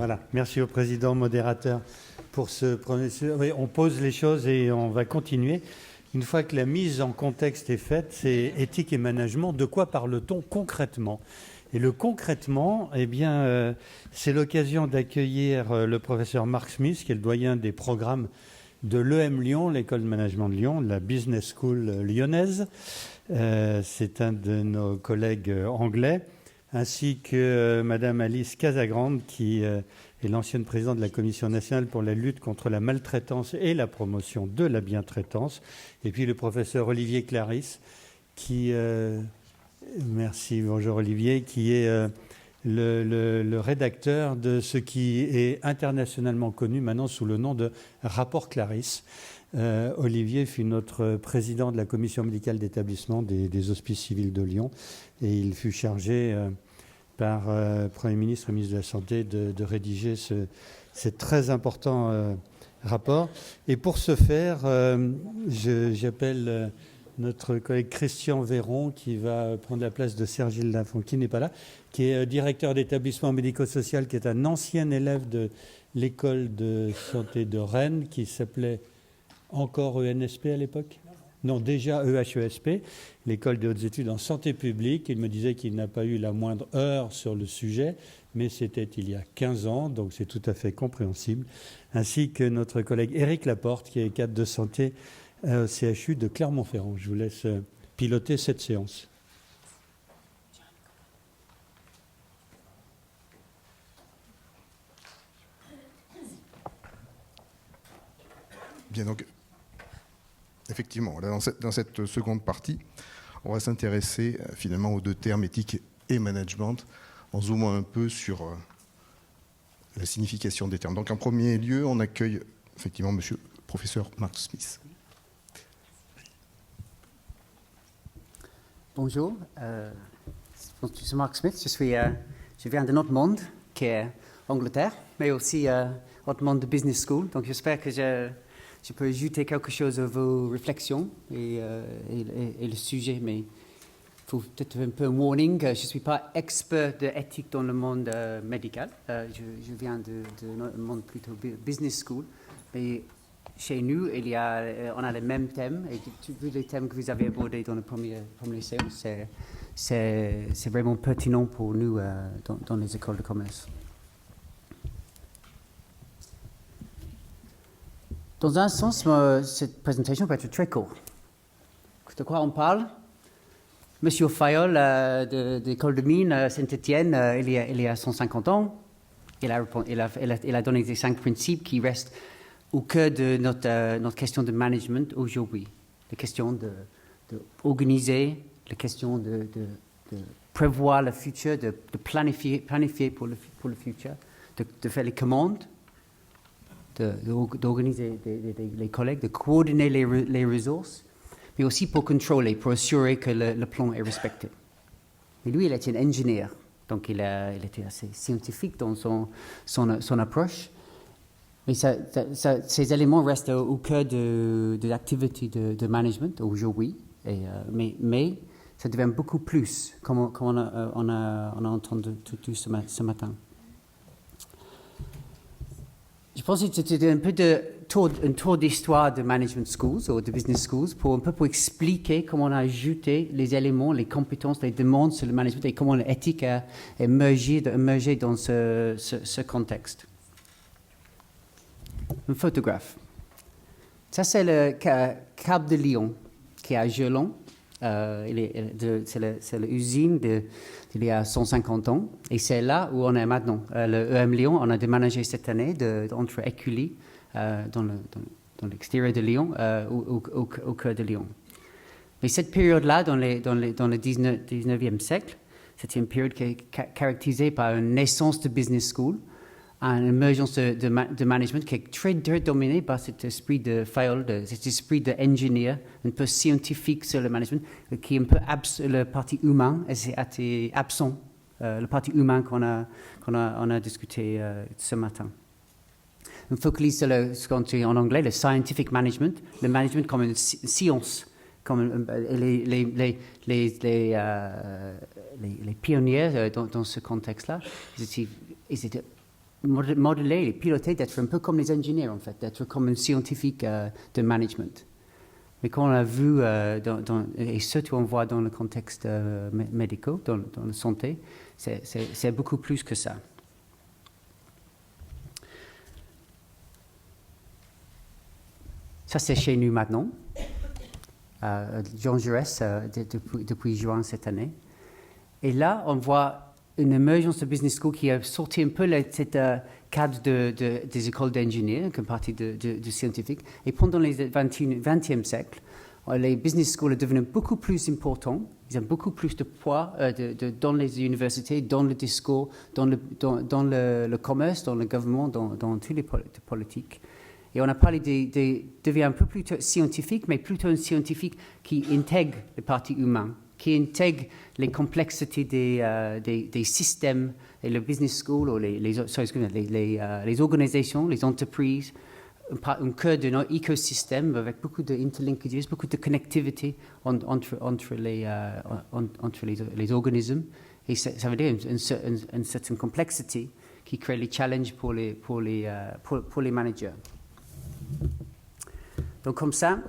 Voilà, merci au président modérateur pour ce premier... Oui, on pose les choses et on va continuer. Une fois que la mise en contexte est faite, c'est éthique et management. De quoi parle-t-on concrètement ? Et le concrètement, eh bien, c'est l'occasion d'accueillir le professeur Mark Smith, qui est le doyen des programmes de l'EM Lyon, l'école de management de Lyon, la Business School lyonnaise. C'est un de nos collègues anglais, ainsi que Madame Alice Casagrande, qui est l'ancienne présidente de la Commission nationale pour la lutte contre la maltraitance et la promotion de la bientraitance, et puis le professeur Olivier Clarisse, qui... merci, bonjour Olivier, qui est le rédacteur de ce qui est internationalement connu maintenant sous le nom de Rapport Clarisse. Olivier fut notre président de la commission médicale d'établissement des hospices civils de Lyon et il fut chargé par Premier ministre et ministre de la Santé de rédiger ce très important rapport. Et pour ce faire, j'appelle notre collègue Christian Véron qui va prendre la place de Sergile Lafont, qui n'est pas là, qui est directeur d'établissement médico-social, qui est un ancien élève de l'école de santé de Rennes, qui s'appelait encore ENSP à l'époque ? Non, déjà EHESP, l'école des hautes études en santé publique. Il me disait qu'il n'a pas eu la moindre heure sur le sujet, mais c'était il y a 15 ans, donc c'est tout à fait compréhensible. Ainsi que notre collègue Éric Laporte, qui est cadre de santé au CHU de Clermont-Ferrand. Je vous laisse piloter cette séance. Bien, donc, effectivement, là, dans cette seconde partie, on va s'intéresser finalement aux deux termes éthique et management, en zoomant un peu sur la signification des termes. Donc, en premier lieu, on accueille effectivement monsieur le professeur Mark Smith. Bonjour, je suis Mark Smith, je viens de notre monde, qui est Angleterre, mais aussi notre monde de business school. Donc j'espère que je peux ajouter quelque chose à vos réflexions et le sujet, mais il faut peut-être un peu un warning. Je ne suis pas expert d'éthique dans le monde médical, je viens de monde plutôt business school, mais chez nous, on a les mêmes thèmes, et tous les thèmes que vous avez abordés dans la première séance, c'est vraiment pertinent pour nous dans les écoles de commerce. Dans un sens, cette présentation peut être très courte. De quoi on parle ? Monsieur Fayol de l'école de mine Saint-Étienne, il y a 150 ans, il a donné les 5 principes qui restent au cœur de notre question de management aujourd'hui. La question d'organiser, la question de prévoir le futur, de planifier pour le futur, de faire les commandes, d'organiser les collègues, de coordonner les ressources, mais aussi pour contrôler, pour assurer que le plan est respecté. Mais lui, il était un ingénieur, donc il était assez scientifique dans son approche. Mais ces éléments restent au cœur de l'activité de management aujourd'hui, mais ça devient beaucoup plus, comme on a entendu tout ce matin. Je pense que c'était un peu un tour d'histoire de management schools ou de business schools pour expliquer comment on a ajouté les éléments, les compétences, les demandes sur le management et comment l'éthique a émergé dans ce contexte. Un photographe. Ça, c'est le Cap de Lyon, qui est à Gelon. C'est l'usine d'il y a 150 ans. Et c'est là où on est maintenant. Le EM Lyon, on a déménagé cette année entre Écully, dans l'extérieur de Lyon, au cœur de Lyon. Mais cette période-là, dans le 19e siècle, c'était une période qui est caractérisée par une naissance de business school, une émergence de management qui est très dominée par cet esprit de Fayol, cet esprit d'ingénieur, un peu scientifique sur le management, qui est un peu le parti humain, et c'est assez absent, le parti humain qu'on a discuté ce matin. On focalise sur ce qu'on dit en anglais, le scientific management, le management comme une science, comme les pionniers dans ce contexte-là, ils étaient modeler et piloter, d'être un peu comme les ingénieurs, en fait, d'être comme un scientifique de management. Mais quand on a vu, et surtout on voit dans le contexte médical, dans la santé, c'est beaucoup plus que ça. Ça, c'est chez nous maintenant. Jean Jaurès, depuis juin cette année. Et là, on voit une émergence de business school qui a sorti un peu cette cadre des écoles d'ingénieurs, comme partie de scientifiques. Et pendant les 20e siècle, les business schools sont devenus beaucoup plus importants. Ils ont beaucoup plus de poids dans les universités, dans le discours, dans le commerce, dans le gouvernement, dans tous les politiques. Et on a parlé devient un peu plus scientifique, mais plutôt un scientifique qui intègre les parties humaines, qui intègre les complexités des systèmes, et le business school, ou les organisations, les entreprises, un cœur de notre écosystème avec beaucoup d'interlinkages, beaucoup de connectivité entre les organismes. Et ça veut dire une certaine complexité qui crée les challenges pour les managers. Donc comme ça,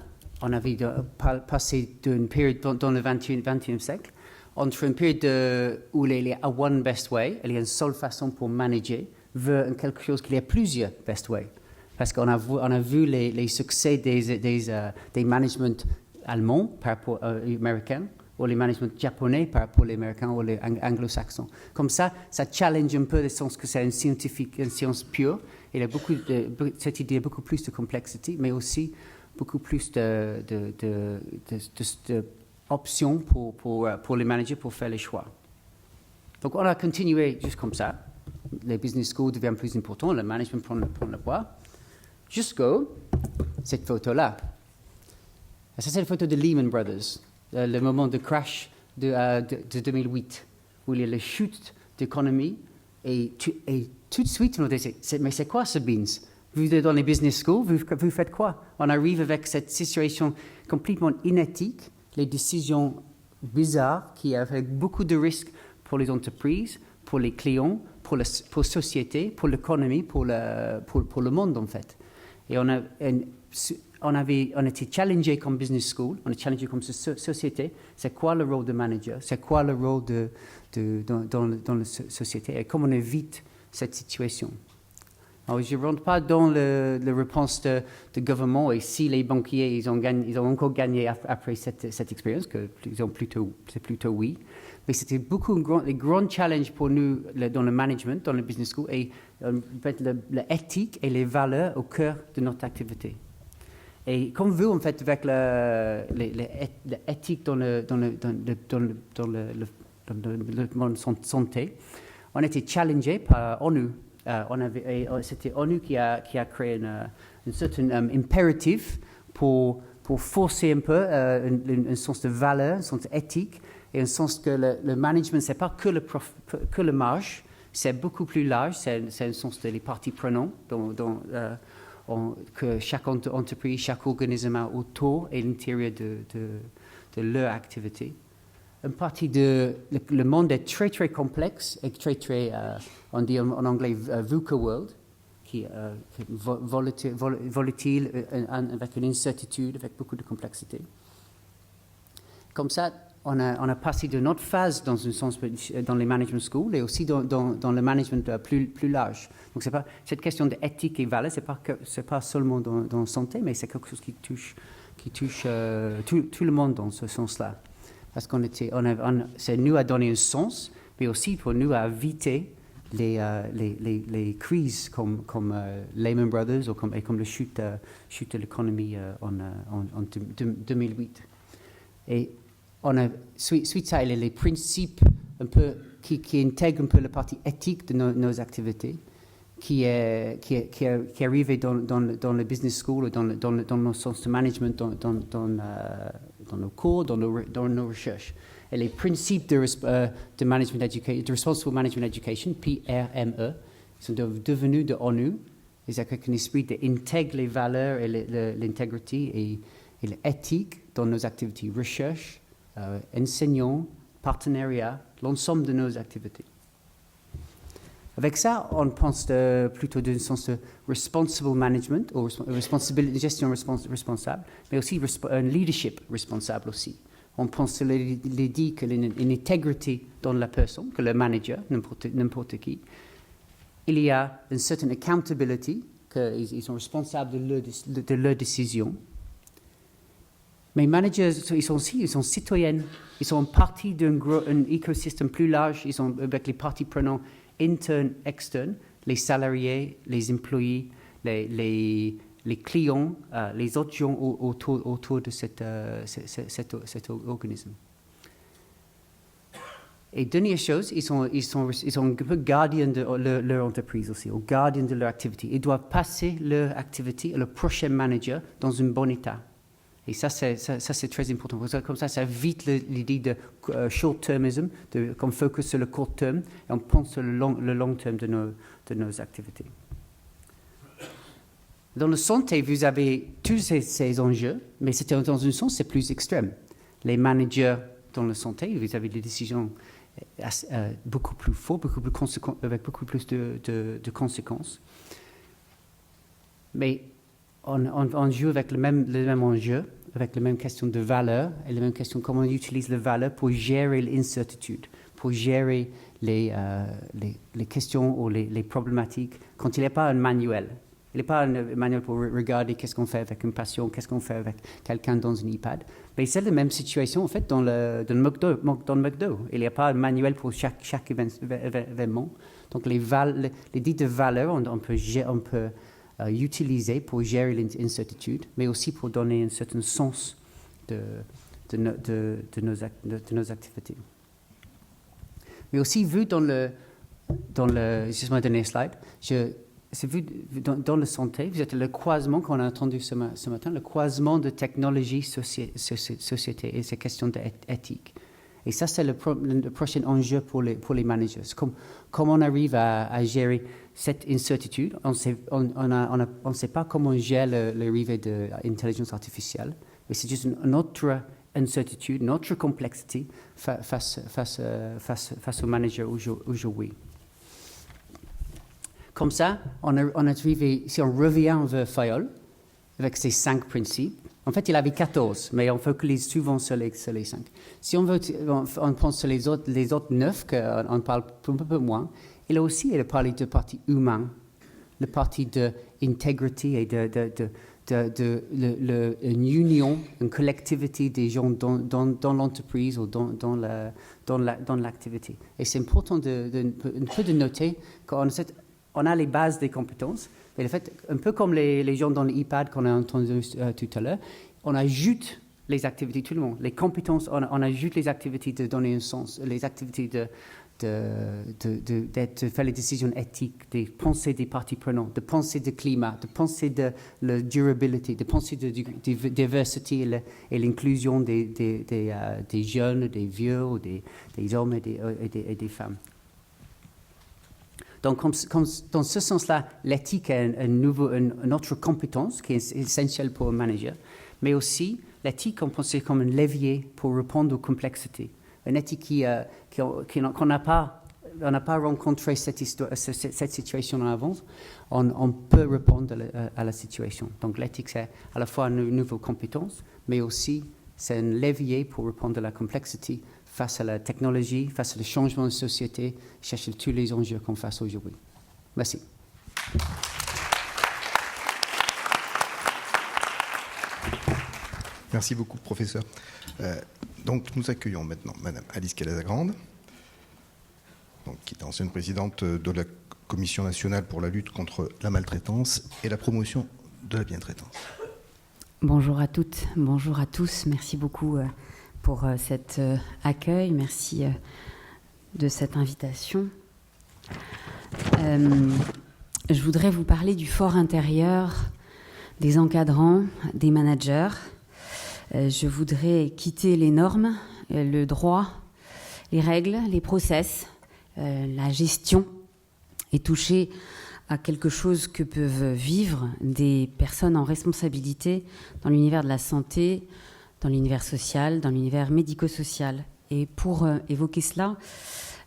on avait passé d'une période dans le 20e siècle entre une période où il y a one best way, il y a une seule façon pour manager, vers quelque chose qu'il y a plusieurs best ways. Parce qu'on a vu les succès des managements allemands par rapport aux américains, ou les managements japonais par rapport aux américains ou les anglo-saxons. Comme ça challenge un peu le sens que c'est une science pure. Il y a cette idée beaucoup plus de complexité, mais aussi beaucoup plus d'options pour les managers pour faire les choix. Donc on a continué juste comme ça. Les business schools deviennent plus importants, le management prend le poids, jusqu'à cette photo-là. Ça, c'est la photo de Lehman Brothers, le moment de crash de 2008, où il y a la chute d'économie, et tout de suite, on a dit, mais c'est quoi ce beans? Vous êtes dans les business schools, vous faites quoi? On arrive avec cette situation complètement inéthique, les décisions bizarres qui avec beaucoup de risques pour les entreprises, pour les clients, pour la société, pour l'économie, pour le monde en fait. Et on était challengé comme business school, on est challengé comme société. C'est quoi le rôle de manager? C'est quoi le rôle dans la société? Et comment on évite cette situation? Alors, je ne rentre pas dans la réponse de gouvernement et si les banquiers ils ont encore gagné après cette expérience, c'est plutôt oui. Mais c'était beaucoup les grands challenges pour nous dans le management, dans le business school, et l'éthique et les valeurs au cœur de notre activité. Et comme vous, en fait, avec l'éthique dans le monde santé, on était challengé par ONU. C'était ONU qui a créé une certaine impératif pour forcer un peu un sens de valeur, un sens éthique, et un sens que le management, ce n'est pas que le marge, c'est beaucoup plus large, c'est un sens des parties prenantes, que chaque entreprise, chaque organisme a autour et à l'intérieur de leur activité. Une partie le monde est très très complexe et très très, on dit en anglais VUCA world, qui est volatile, avec une incertitude, avec beaucoup de complexité. Comme ça, on a passé de notre phase dans un sens dans les management schools et aussi dans le management plus large. Donc c'est pas cette question d'éthique et valeur, c'est pas seulement dans la santé, mais c'est quelque chose qui touche tout le monde dans ce sens-là. Parce c'est nous à donner un sens, mais aussi pour nous à éviter les crises comme Lehman Brothers ou comme la chute de l'économie en 2008. Et suite à ça, il y a les principes un peu qui intègrent un peu la partie éthique de nos activités, qui arrive dans le business school ou dans nos sens de management, dans nos cours, dans nos recherches. Et les principes de management education, de responsible management education, PRME, sont devenus de ONU. Ils ont un esprit d'intégrer les valeurs et l'intégrité et l'éthique dans nos activités, recherche, enseignants, partenariat, l'ensemble de nos activités. Avec ça, on pense plutôt d'un sens de responsible management, ou gestion responsable, mais aussi un leadership responsable aussi. On pense l'idée qu'il y a une intégrité dans la personne, que le manager, n'importe qui. Il y a une certaine accountability, qu'ils sont responsables de leurs décisions. Mais managers, ils sont citoyens, ils sont partie d'un écosystème plus large, ils sont avec les parties prenantes internes, externes, les salariés, les employés, les clients, les autres gens autour de cet organisme. Et dernière chose, ils sont un peu gardiens de leur entreprise aussi, ou gardiens de leur activité. Ils doivent passer leur activité à le prochain manager dans un bon état. Et ça, c'est très important. Comme ça évite l'idée de short-termism, qu'on focus sur le court terme, et on pense sur le long terme de nos activités. Dans la santé, vous avez tous ces enjeux, mais dans un sens, c'est plus extrême. Les managers dans la santé, vous avez des décisions beaucoup plus fortes, avec beaucoup plus de conséquences. Mais on joue avec le même enjeu, avec la même question de valeur et la même question comment on utilise la valeur pour gérer l'incertitude, pour gérer les questions ou les problématiques quand il n'y a pas un manuel. Il n'y a pas un manuel pour regarder qu'est-ce qu'on fait avec un patient, qu'est-ce qu'on fait avec quelqu'un dans un EHPAD. Mais c'est la même situation en fait dans le McDo. Il n'y a pas un manuel pour chaque événement. Donc les dites de valeur, on peut utiliser pour gérer l'incertitude, mais aussi pour donner un certain sens de nos activités. Mais aussi vu dans le juste mon dernier slide, c'est vu dans la santé, vous êtes le croisement qu'on a entendu ce matin, le croisement de technologie, société et ces questions d'éthique. Et ça, c'est le prochain enjeu pour les managers. Comment on arrive à gérer cette incertitude. On ne sait pas comment on gère l'arrivée de l'intelligence artificielle, mais c'est juste une autre incertitude, une autre complexité face au manager aujourd'hui. Comme ça, on a trouvé, si on revient vers Fayol, avec ses 5 principes, en fait, il avait 14, mais on focalise souvent sur les 5. Si on pense sur les autres 9, qu'on parle un peu moins, il a parlé de partie humaine, la partie d'intégrité et une union, une collectivité des gens dans l'entreprise ou dans l'activité. Et c'est important de noter qu'on a les bases des compétences, mais en fait, un peu comme les gens dans l'EHPAD qu'on a entendu tout à l'heure, on ajoute les activités, tout le monde, les compétences, on ajoute les activités de donner un sens, les activités de faire les décisions éthiques, de penser des parties prenantes, de penser du climat, de penser de la durabilité, de penser de diversité et l'inclusion des jeunes, des vieux, des hommes et des femmes. Donc, dans ce sens-là, l'éthique est une autre compétence qui est essentielle pour un manager, mais aussi l'éthique, on pense comme un levier pour répondre aux complexités. Une éthique qu'on n'a pas rencontré cette situation en avance, on peut répondre à la situation. Donc l'éthique, c'est à la fois une nouvelle compétence, mais aussi c'est un levier pour répondre à la complexité face à la technologie, face à le changement de société, chercher tous les enjeux qu'on face aujourd'hui. Merci. Merci beaucoup, professeur. Donc, nous accueillons maintenant Madame Alice Calazagrande, qui est ancienne présidente de la Commission nationale pour la lutte contre la maltraitance et la promotion de la bientraitance. Bonjour à toutes, bonjour à tous. Merci beaucoup pour cet accueil. Merci de cette invitation. Je voudrais vous parler du fort intérieur des encadrants, des managers. Je voudrais quitter les normes, le droit, les règles, les process, la gestion et toucher à quelque chose que peuvent vivre des personnes en responsabilité dans l'univers de la santé, dans l'univers social, dans l'univers médico-social. Et pour évoquer cela,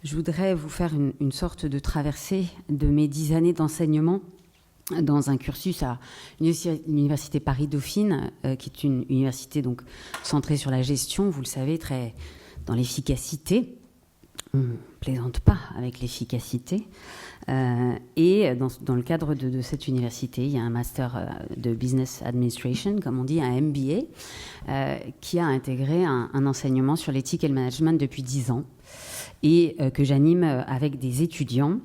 je voudrais vous faire une sorte de traversée de mes 10 années d'enseignement dans un cursus à l'Université Paris-Dauphine, qui est une université donc centrée sur la gestion, vous le savez, très dans l'efficacité. On ne plaisante pas avec l'efficacité. Et dans le cadre de cette université, il y a un master de Business Administration, comme on dit, un MBA, qui a intégré un enseignement sur l'éthique et le management depuis 10 ans, et que j'anime avec des étudiants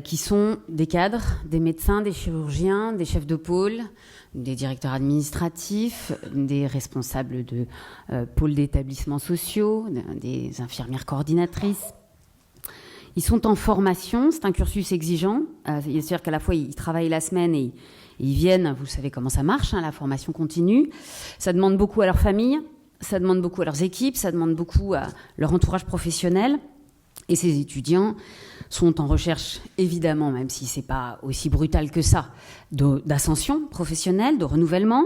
qui sont des cadres, des médecins, des chirurgiens, des chefs de pôle, des directeurs administratifs, des responsables de pôles d'établissements sociaux, des infirmières coordinatrices. Ils sont en formation, c'est un cursus exigeant, c'est-à-dire qu'à la fois ils travaillent la semaine et ils viennent, vous savez comment ça marche, la formation continue. Ça demande beaucoup à leur famille, ça demande beaucoup à leurs équipes, ça demande beaucoup à leur entourage professionnel. Et ces étudiants sont en recherche, évidemment, même si ce n'est pas aussi brutal que ça, d'ascension professionnelle, de renouvellement.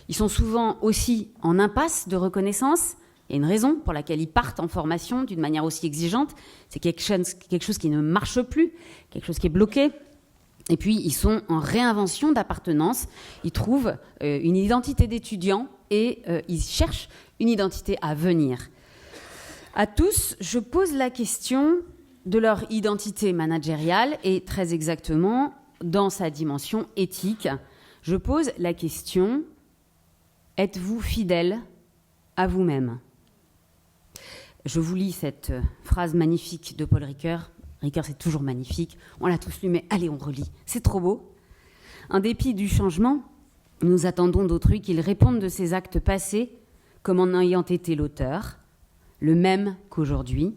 Ils sont souvent aussi en impasse de reconnaissance. Il y a une raison pour laquelle ils partent en formation d'une manière aussi exigeante. C'est quelque chose qui ne marche plus, quelque chose qui est bloqué. Et puis, ils sont en réinvention d'appartenance. Ils trouvent une identité d'étudiant et ils cherchent une identité à venir. À tous, je pose la question de leur identité managériale et très exactement dans sa dimension éthique. Je pose la question, êtes-vous fidèle à vous-même ? Je vous lis cette phrase magnifique de Paul Ricoeur. Ricoeur, c'est toujours magnifique. On l'a tous lu, mais allez, on relit. C'est trop beau. En dépit du changement, nous attendons d'autrui qu'ils répondent de ces actes passés comme en ayant été l'auteur, le même qu'aujourd'hui,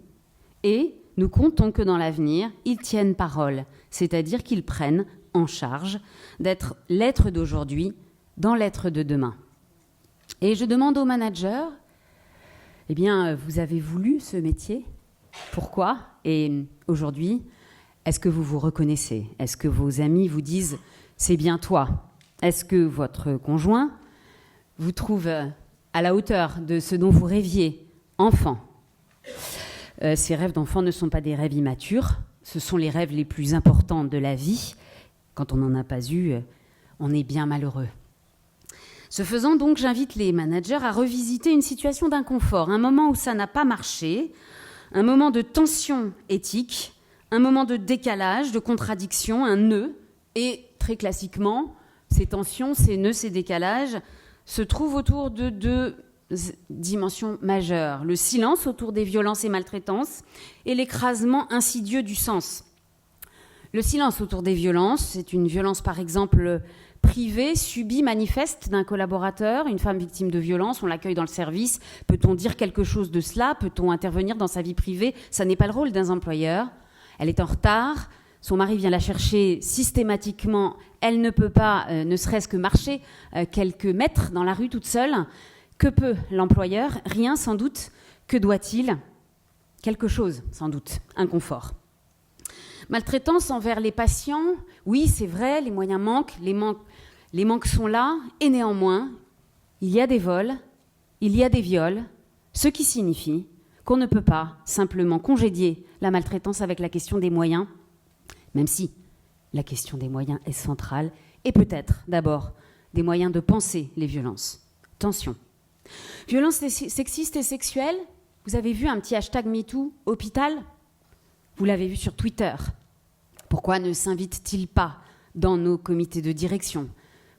et nous comptons que dans l'avenir, ils tiennent parole, c'est-à-dire qu'ils prennent en charge d'être l'être d'aujourd'hui dans l'être de demain. Et je demande aux managers, eh bien, vous avez voulu ce métier, pourquoi ? Et aujourd'hui, est-ce que vous vous reconnaissez ? Est-ce que vos amis vous disent « c'est bien toi » ? Est-ce que votre conjoint vous trouve à la hauteur de ce dont vous rêviez enfant ? Ces rêves d'enfant ne sont pas des rêves immatures, ce sont les rêves les plus importants de la vie. Quand on n'en a pas eu, on est bien malheureux. Ce faisant donc, j'invite les managers à revisiter une situation d'inconfort, un moment où ça n'a pas marché, un moment de tension éthique, un moment de décalage, de contradiction, un nœud. Et très classiquement, ces tensions, ces nœuds, ces décalages se trouvent autour de deux dimensions majeures. Le silence autour des violences et maltraitances et l'écrasement insidieux du sens. Le silence autour des violences, c'est une violence par exemple privée, subie, manifeste d'un collaborateur, une femme victime de violence, on l'accueille dans le service. Peut-on dire quelque chose de cela ? Peut-on intervenir dans sa vie privée ? Ça n'est pas le rôle d'un employeur. Elle est en retard, son mari vient la chercher systématiquement, elle ne peut pas, ne serait-ce que marcher quelques mètres dans la rue toute seule. Que peut l'employeur ? Rien sans doute. Que doit-il ? Quelque chose sans doute, un confort. Maltraitance envers les patients, oui c'est vrai, les moyens manquent, les manques sont là, et néanmoins, il y a des vols, il y a des viols, ce qui signifie qu'on ne peut pas simplement congédier la maltraitance avec la question des moyens, même si la question des moyens est centrale, et peut-être d'abord des moyens de penser les violences. Tension. Violences sexistes et sexuelles, vous avez vu un petit hashtag MeToo hôpital ? Vous l'avez vu sur Twitter. Pourquoi ne s'invite-t-il pas dans nos comités de direction ?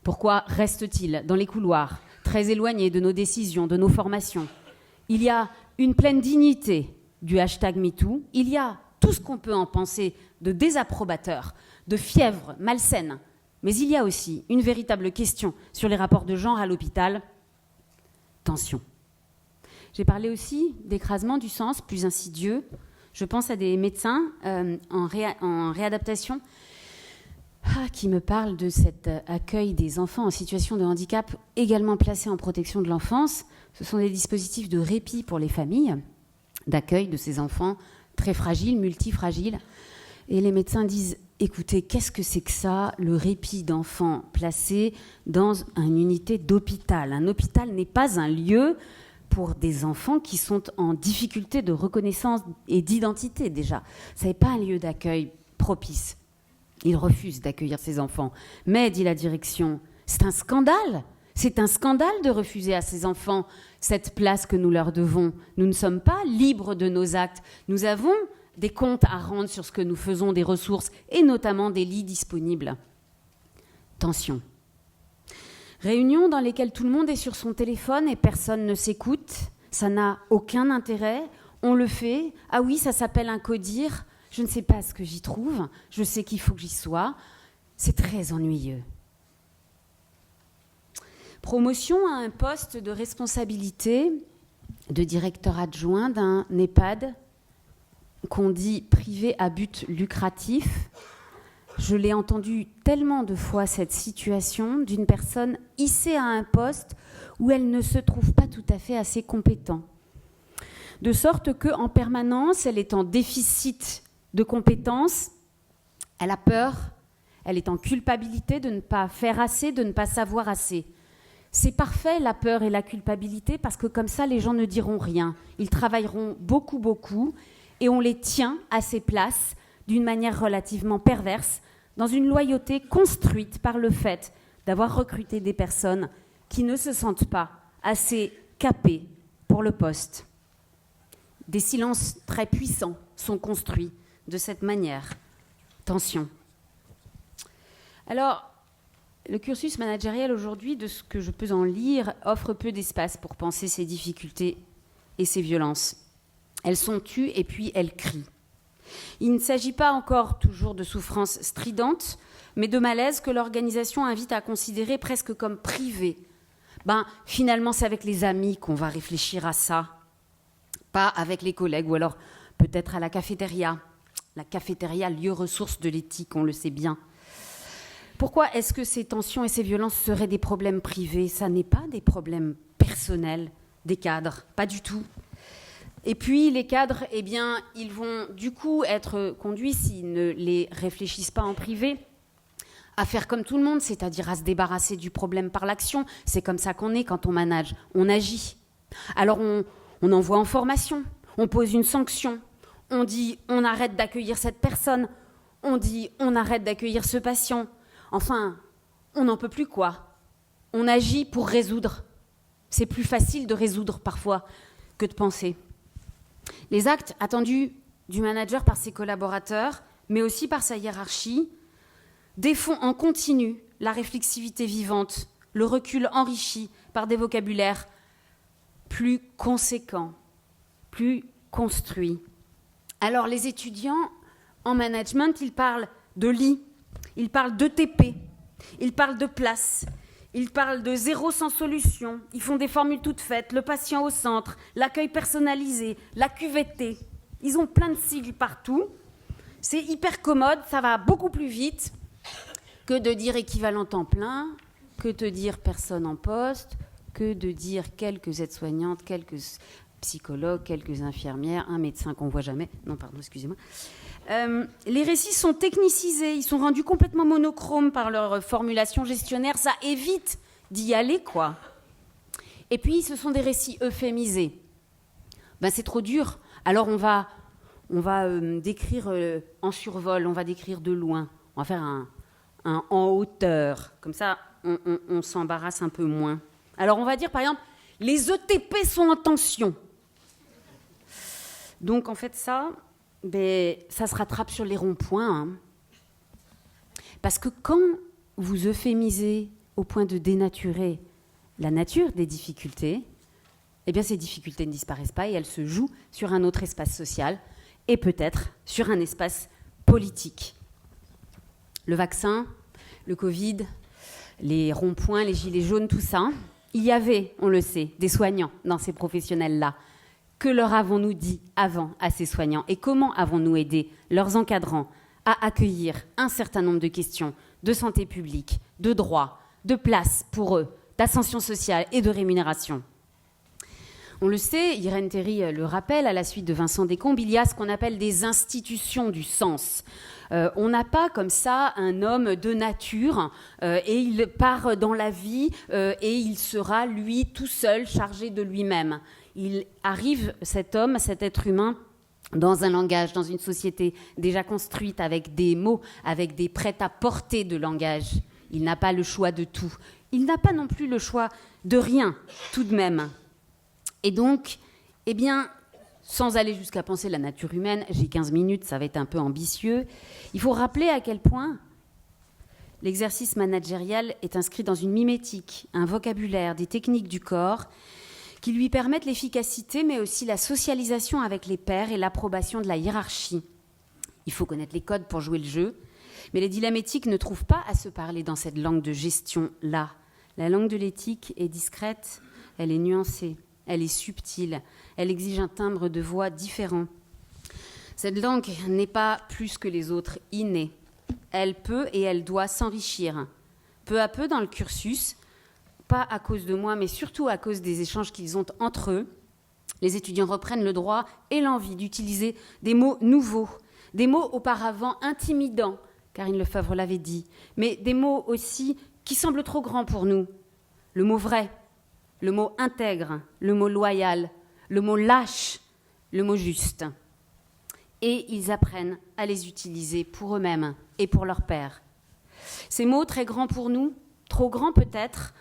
Pourquoi reste-t-il dans les couloirs, très éloignés de nos décisions, de nos formations ? Il y a une pleine dignité du hashtag MeToo. Il y a tout ce qu'on peut en penser de désapprobateur, de fièvre malsaine. Mais il y a aussi une véritable question sur les rapports de genre à l'hôpital. Tension. J'ai parlé aussi d'écrasement du sens, plus insidieux. Je pense à des médecins en réadaptation qui me parlent de cet accueil des enfants en situation de handicap, également placés en protection de l'enfance. Ce sont des dispositifs de répit pour les familles, d'accueil de ces enfants très fragiles, multifragiles. Et les médecins disent, écoutez, qu'est-ce que c'est que ça, le répit d'enfants placés dans une unité d'hôpital ? Un hôpital n'est pas un lieu pour des enfants qui sont en difficulté de reconnaissance et d'identité déjà. Ce n'est pas un lieu d'accueil propice. Ils refusent d'accueillir ces enfants. Mais, dit la direction, c'est un scandale. C'est un scandale de refuser à ces enfants cette place que nous leur devons. Nous ne sommes pas libres de nos actes. Nous avons des comptes à rendre sur ce que nous faisons, des ressources, et notamment des lits disponibles. Tension. Réunions dans lesquelles tout le monde est sur son téléphone et personne ne s'écoute. Ça n'a aucun intérêt. On le fait. Ah oui, ça s'appelle un codir. Je ne sais pas ce que j'y trouve. Je sais qu'il faut que j'y sois. C'est très ennuyeux. Promotion à un poste de responsabilité de directeur adjoint d'un EHPAD qu'on dit privé à but lucratif. Je l'ai entendu tellement de fois, cette situation d'une personne hissée à un poste où elle ne se trouve pas tout à fait assez compétente. De sorte qu'en permanence, elle est en déficit de compétences, elle a peur, elle est en culpabilité de ne pas faire assez, de ne pas savoir assez. C'est parfait, la peur et la culpabilité, parce que comme ça, les gens ne diront rien. Ils travailleront beaucoup, beaucoup, et on les tient à ces places d'une manière relativement perverse, dans une loyauté construite par le fait d'avoir recruté des personnes qui ne se sentent pas assez capées pour le poste. Des silences très puissants sont construits de cette manière. Tension. Alors, le cursus managérial aujourd'hui, de ce que je peux en lire, offre peu d'espace pour penser ces difficultés et ces violences. Elles sont tues et puis elles crient. Il ne s'agit pas encore toujours de souffrances stridentes, mais de malaise que l'organisation invite à considérer presque comme privé. Finalement, c'est avec les amis qu'on va réfléchir à ça, pas avec les collègues, ou alors peut-être à la cafétéria. La cafétéria, lieu ressource de l'éthique, on le sait bien. Pourquoi est-ce que ces tensions et ces violences seraient des problèmes privés ? Ça n'est pas des problèmes personnels des cadres, pas du tout. Et puis, les cadres, ils vont du coup être conduits, s'ils ne les réfléchissent pas en privé, à faire comme tout le monde, c'est-à-dire à se débarrasser du problème par l'action. C'est comme ça qu'on est quand on manage, on agit. Alors, on envoie en formation, on pose une sanction, on dit on arrête d'accueillir cette personne, on dit on arrête d'accueillir ce patient. Enfin, on n'en peut plus, quoi. On agit pour résoudre. C'est plus facile de résoudre parfois que de penser. Les actes attendus du manager par ses collaborateurs, mais aussi par sa hiérarchie, défont en continu la réflexivité vivante, le recul enrichi par des vocabulaires plus conséquents, plus construits. Alors les étudiants en management, ils parlent de lits, ils parlent d'ETP, ils parlent de place, ils parlent de zéro sans solution, ils font des formules toutes faites, le patient au centre, l'accueil personnalisé, la QVT. Ils ont plein de sigles partout. C'est hyper commode, ça va beaucoup plus vite que de dire équivalent temps plein, que de dire personne en poste, que de dire quelques aides-soignantes, quelques psychologues, quelques infirmières, un médecin qu'on ne voit jamais. Non, pardon, excusez-moi. Les récits sont technicisés, ils sont rendus complètement monochromes par leur formulation gestionnaire. Ça évite d'y aller, quoi. Et puis, ce sont des récits euphémisés. C'est trop dur. Alors, on va décrire en survol, on va décrire de loin. On va faire un en hauteur. Comme ça, on s'embarrasse un peu moins. Alors, on va dire, par exemple, les ETP sont en tension. Donc, en fait, ça se rattrape sur les ronds-points. Parce que quand vous euphémisez au point de dénaturer la nature des difficultés, ces difficultés ne disparaissent pas et elles se jouent sur un autre espace social et peut-être sur un espace politique. Le vaccin, le Covid, les ronds-points, les gilets jaunes, tout ça, il y avait, on le sait, des soignants dans ces professionnels-là. Que leur avons-nous dit avant à ces soignants et comment avons-nous aidé leurs encadrants à accueillir un certain nombre de questions de santé publique, de droits, de place pour eux, d'ascension sociale et de rémunération ? On le sait, Irène Théry le rappelle à la suite de Vincent Descombes, il y a ce qu'on appelle des institutions du sens. On n'a pas comme ça un homme de nature et il part dans la vie et il sera, lui, tout seul, chargé de lui-même. Il arrive, cet homme, cet être humain, dans un langage, dans une société déjà construite avec des mots, avec des prêt-à-porter de langage. Il n'a pas le choix de tout. Il n'a pas non plus le choix de rien, tout de même. Et donc, eh bien, sans aller jusqu'à penser la nature humaine, j'ai 15 minutes, ça va être un peu ambitieux, il faut rappeler à quel point l'exercice managérial est inscrit dans une mimétique, un vocabulaire, des techniques du corps qui lui permettent l'efficacité, mais aussi la socialisation avec les pairs et l'approbation de la hiérarchie. Il faut connaître les codes pour jouer le jeu, mais les dilemmes éthiques ne trouvent pas à se parler dans cette langue de gestion-là. La langue de l'éthique est discrète, elle est nuancée. Elle est subtile, elle exige un timbre de voix différent. Cette langue n'est pas plus que les autres innée. Elle peut et elle doit s'enrichir. Peu à peu dans le cursus, pas à cause de moi, mais surtout à cause des échanges qu'ils ont entre eux, les étudiants reprennent le droit et l'envie d'utiliser des mots nouveaux, des mots auparavant intimidants, Karine Lefebvre l'avait dit, mais des mots aussi qui semblent trop grands pour nous. Le mot vrai, le mot intègre, le mot loyal, le mot lâche, le mot juste. Et ils apprennent à les utiliser pour eux-mêmes et pour leurs pairs. Ces mots très grands pour nous, trop grands peut-être,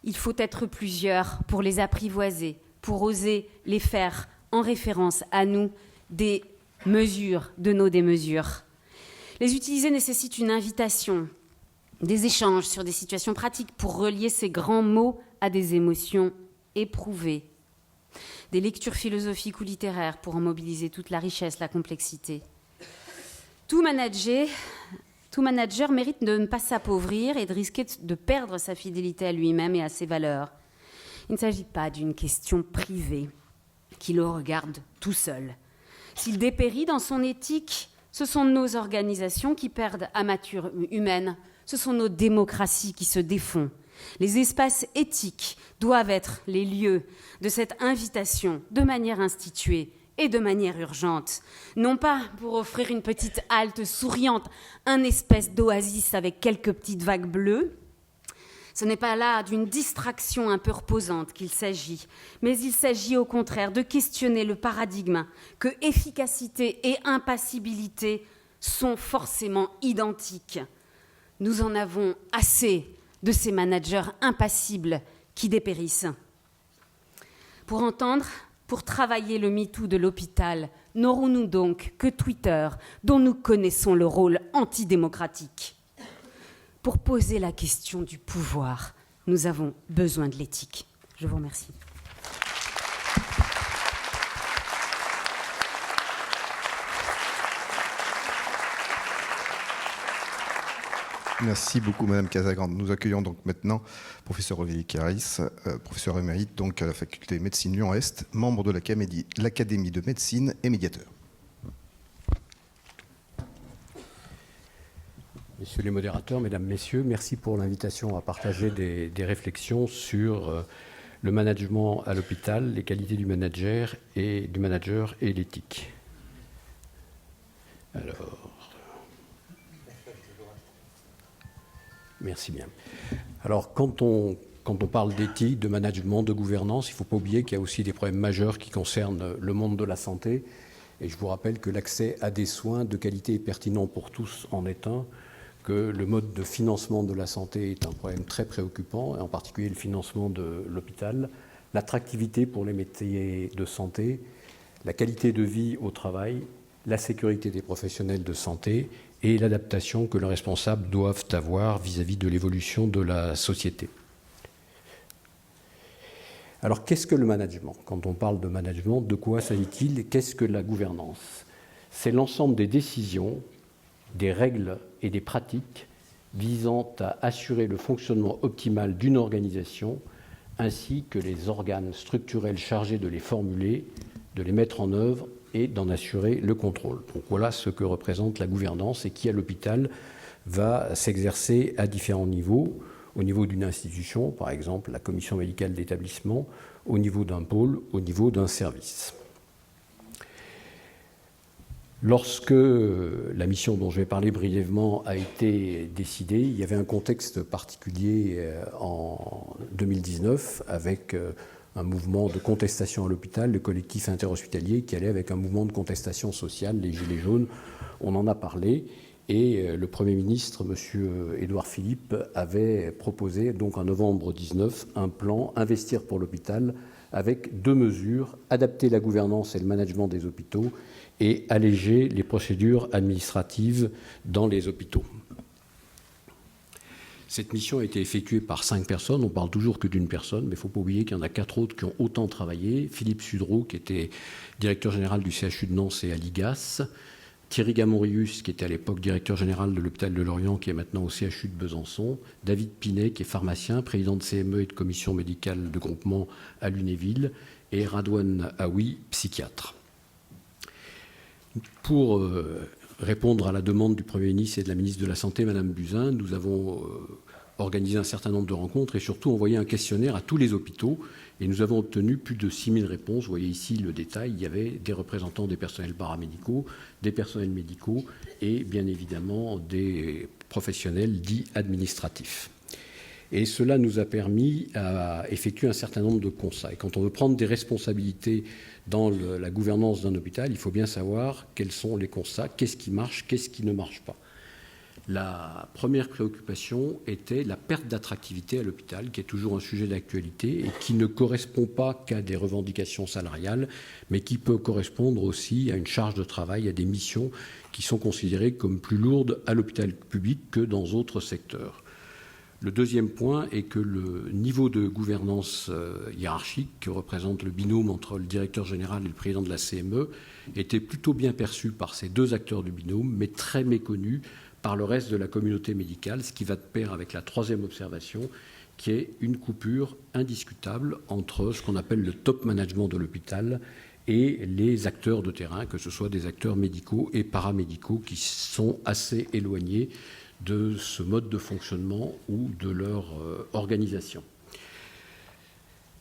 il faut être plusieurs pour les apprivoiser, pour oser les faire en référence à nous des mesures de nos démesures. Les utiliser nécessite une invitation, des échanges sur des situations pratiques pour relier ces grands mots à des émotions éprouvées, des lectures philosophiques ou littéraires pour en mobiliser toute la richesse, la complexité. Tout manager mérite de ne pas s'appauvrir et de risquer de perdre sa fidélité à lui-même et à ses valeurs. Il ne s'agit pas d'une question privée qui le regarde tout seul. S'il dépérit dans son éthique, ce sont nos organisations qui perdent amateurs humaine, ce sont nos démocraties qui se défont. Les espaces éthiques doivent être les lieux de cette invitation de manière instituée et de manière urgente. Non pas pour offrir une petite halte souriante, un espèce d'oasis avec quelques petites vagues bleues. Ce n'est pas là d'une distraction un peu reposante qu'il s'agit, mais il s'agit au contraire de questionner le paradigme que efficacité et impassibilité sont forcément identiques. Nous en avons assez de ces managers impassibles qui dépérissent. Pour entendre, pour travailler le MeToo de l'hôpital, n'aurons-nous donc que Twitter, dont nous connaissons le rôle antidémocratique? Pour poser la question du pouvoir, nous avons besoin de l'éthique. Je vous remercie. Merci beaucoup, Madame Casagrande. Nous accueillons donc maintenant professeur Aurélie Caris, professeur émérite donc à la faculté de médecine Lyon-Est, membre de l'Académie de médecine et médiateur. Messieurs les modérateurs, mesdames, messieurs, merci pour l'invitation à partager des réflexions sur le management à l'hôpital, les qualités du manager et l'éthique. Alors, merci bien. Alors, quand on parle d'éthique, de management, de gouvernance, il ne faut pas oublier qu'il y a aussi des problèmes majeurs qui concernent le monde de la santé. Et je vous rappelle que l'accès à des soins de qualité et pertinents pour tous en est un, que le mode de financement de la santé est un problème très préoccupant, et en particulier le financement de l'hôpital, l'attractivité pour les métiers de santé, la qualité de vie au travail, la sécurité des professionnels de santé et l'adaptation que les responsables doivent avoir vis-à-vis de l'évolution de la société. Alors, qu'est-ce que le management? Quand on parle de management, de quoi s'agit-il? Qu'est-ce que la gouvernance? C'est l'ensemble des décisions, des règles et des pratiques visant à assurer le fonctionnement optimal d'une organisation, ainsi que les organes structurels chargés de les formuler, de les mettre en œuvre et d'en assurer le contrôle. Donc voilà ce que représente la gouvernance et qui, à l'hôpital, va s'exercer à différents niveaux. Au niveau d'une institution, par exemple la commission médicale d'établissement, au niveau d'un pôle, au niveau d'un service. Lorsque la mission dont je vais parler brièvement a été décidée, il y avait un contexte particulier en 2019 avec un mouvement de contestation à l'hôpital, le collectif interhospitalier qui allait avec un mouvement de contestation sociale, les Gilets jaunes, on en a parlé. Et le Premier ministre, M. Édouard Philippe, avait proposé, donc en novembre 2019, un plan « Investir pour l'hôpital » avec 2 mesures, adapter la gouvernance et le management des hôpitaux et alléger les procédures administratives dans les hôpitaux. Cette mission a été effectuée par 5 personnes. On parle toujours que d'une personne, mais il ne faut pas oublier qu'il y en a 4 autres qui ont autant travaillé. Philippe Sudreau, qui était directeur général du CHU de Nantes et à l'IGAS. Thierry Gamorius, qui était à l'époque directeur général de l'hôpital de Lorient, qui est maintenant au CHU de Besançon. David Pinet, qui est pharmacien, président de CME et de commission médicale de groupement à Lunéville. Et Radouane Aoui, psychiatre. Pour répondre à la demande du Premier ministre et de la ministre de la Santé, Mme Buzyn, nous avons organisé un certain nombre de rencontres et surtout envoyé un questionnaire à tous les hôpitaux. Et nous avons obtenu plus de 6000 réponses. Vous voyez ici le détail. Il y avait des représentants des personnels paramédicaux, des personnels médicaux et bien évidemment des professionnels dits administratifs. Et cela nous a permis à effectuer un certain nombre de constats. Et quand on veut prendre des responsabilités dans la gouvernance d'un hôpital, il faut bien savoir quels sont les constats, qu'est-ce qui marche, qu'est-ce qui ne marche pas. La première préoccupation était la perte d'attractivité à l'hôpital, qui est toujours un sujet d'actualité et qui ne correspond pas qu'à des revendications salariales, mais qui peut correspondre aussi à une charge de travail, à des missions qui sont considérées comme plus lourdes à l'hôpital public que dans d'autres secteurs. Le deuxième point est que le niveau de gouvernance hiérarchique que représente le binôme entre le directeur général et le président de la CME était plutôt bien perçu par ces 2 acteurs du binôme, mais très méconnu par le reste de la communauté médicale, ce qui va de pair avec la 3e observation, qui est une coupure indiscutable entre ce qu'on appelle le top management de l'hôpital et les acteurs de terrain, que ce soit des acteurs médicaux et paramédicaux qui sont assez éloignés de ce mode de fonctionnement ou de leur organisation.